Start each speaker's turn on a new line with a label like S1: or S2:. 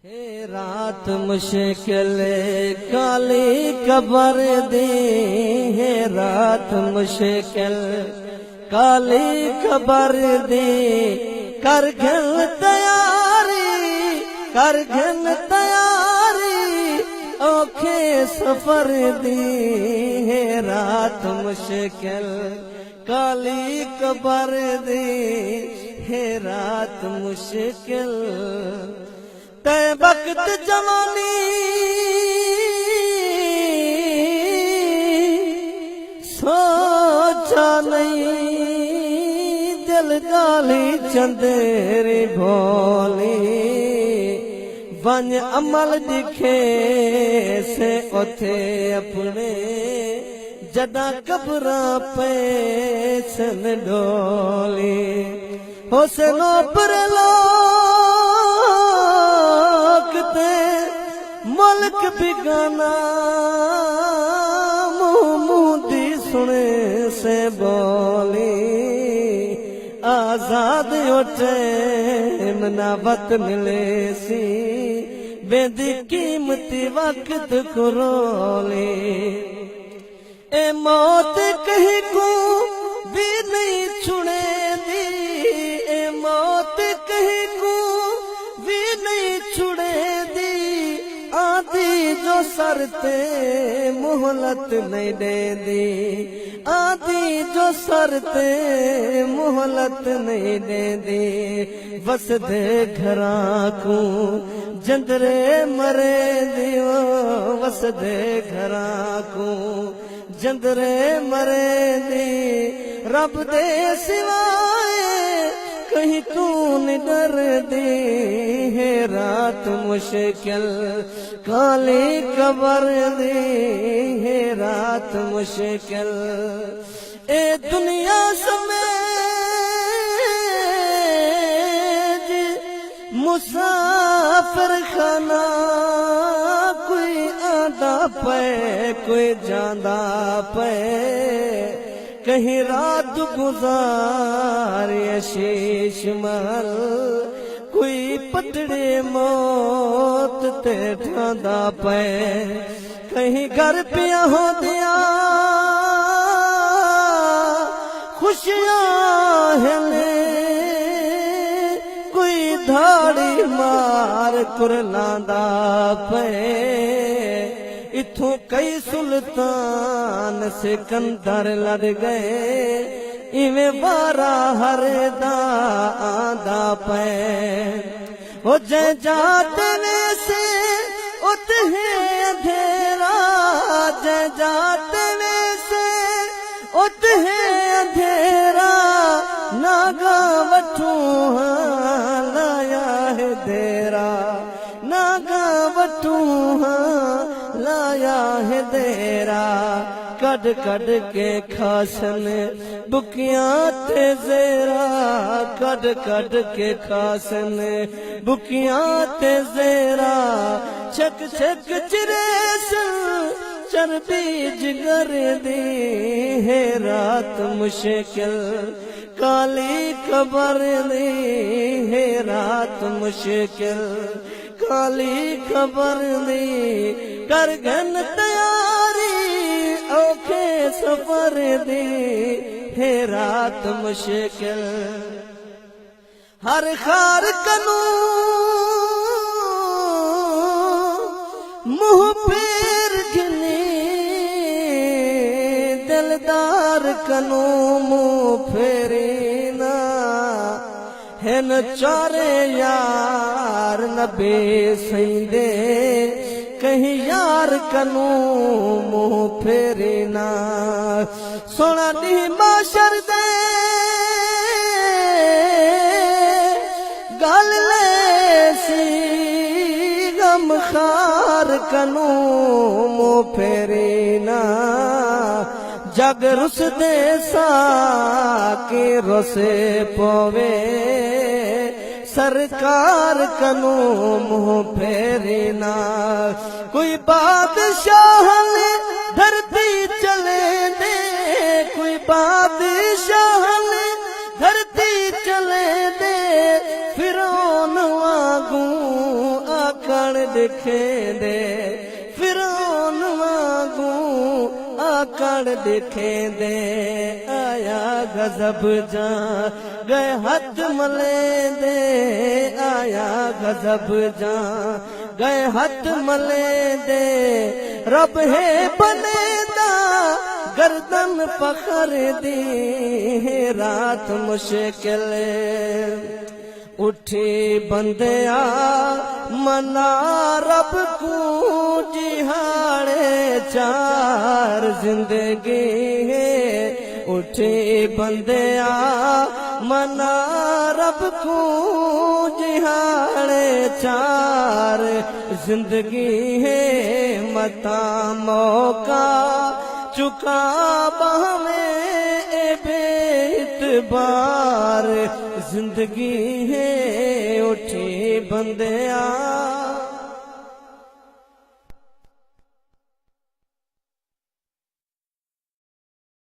S1: हे रात मुश्किल काली कबर दी, हे रात मुश्किल काली कबर दी, कर घिन तैयारी, कर घिन तैयारी औखे सफर दी, हे रात मुश्किल काली कबर दी, हे रात मुश्किल ते वक्त जवानी सोचा नहीं, दिल गाली चंदेरी भोली वन अमल दिखे से उथे अपने जदा कबरा पैसन डोली हुसनो पर मुल्क बिगाना मुंदी सुने से बोली आजाद उठे मनावत मिले सी बेदी कीमती वक्त कुरोली ए मौत कहीं को भी नहीं छुड़े दी, ए मौत कहीं को भी नहीं छुड़े दी, आदि जो सरते मोहलत नहीं दे दी, आदि जो सरते मोहलत नहीं दे दी, बस दे घरा को जंदरे मरे दियो, बस दे घरा को जंदरे मरे दी, रब दे सिवाय कहीं कौन डर दी, है रात मुश्किल काली कबर दी, है रात मुश्किल ए दुनिया समेत मुसाफिर खाना, कोई आंदा पे कोई जांदा पे, कहीं रात गुजारे शीश महल, कोई पतड़े मौत ते ठांदा पे, कहीं घर पिया हो दिया खुशियां हिले, कोई धाड़ी मार कुरलांदा पे, इथों कई सुल्तान सिकंदर लड़ गए, इवें बारा हरदा आंदा पे, ओ जय जाते ने से उते अंधेरा, जय जाते ने से उते अंधेरा, नागा वठू लाया है देरा, नागा वठू लाया है देरा, कड कड के खासन बुकियां ते जेरा, कड कड के खासन बुकियां ते जेरा, छक छक चिरेस चरबी जिगर दी, है रात मुश्किल काली कबर दी, है रात मुश्किल काली खबर दी, कर घन तैयारी औखे सफर दी, है रात मुश्किल हर खार कनू मुंह फेर घिनी, दिलदार कनू मुंह फेरी ना, है न चारे यार नबे सईदे, कहीं यार कनू मुंह फेरे ना, सोना दी माशर दे गल ले सी, गम खार कनू मुंह फेरे ना, जग रुस दे सा के रोसे पवे, सरकार कनू मुंह फेरे ना, कोई बादशाह ने धरती चले दे, कोई बादशाह ने धरती चले दे, फिरौन वागू आकण दिखे दे फिरौन वांगू आकण दिखे दे आया गजब जा गए हाथ मले दे आया गजब जा गए हाथ मले दे रब है बने दा गर्दन पकड़ दी रात मुश्किल उठी बंदिया मना रब को जिहाड़े चार जिंदगी उठी बंदिया मना रब को जिहाड़े चार जिंदगी है मता मौका चुका बहमे बेइतबार जिंदगी है उठी बंदिया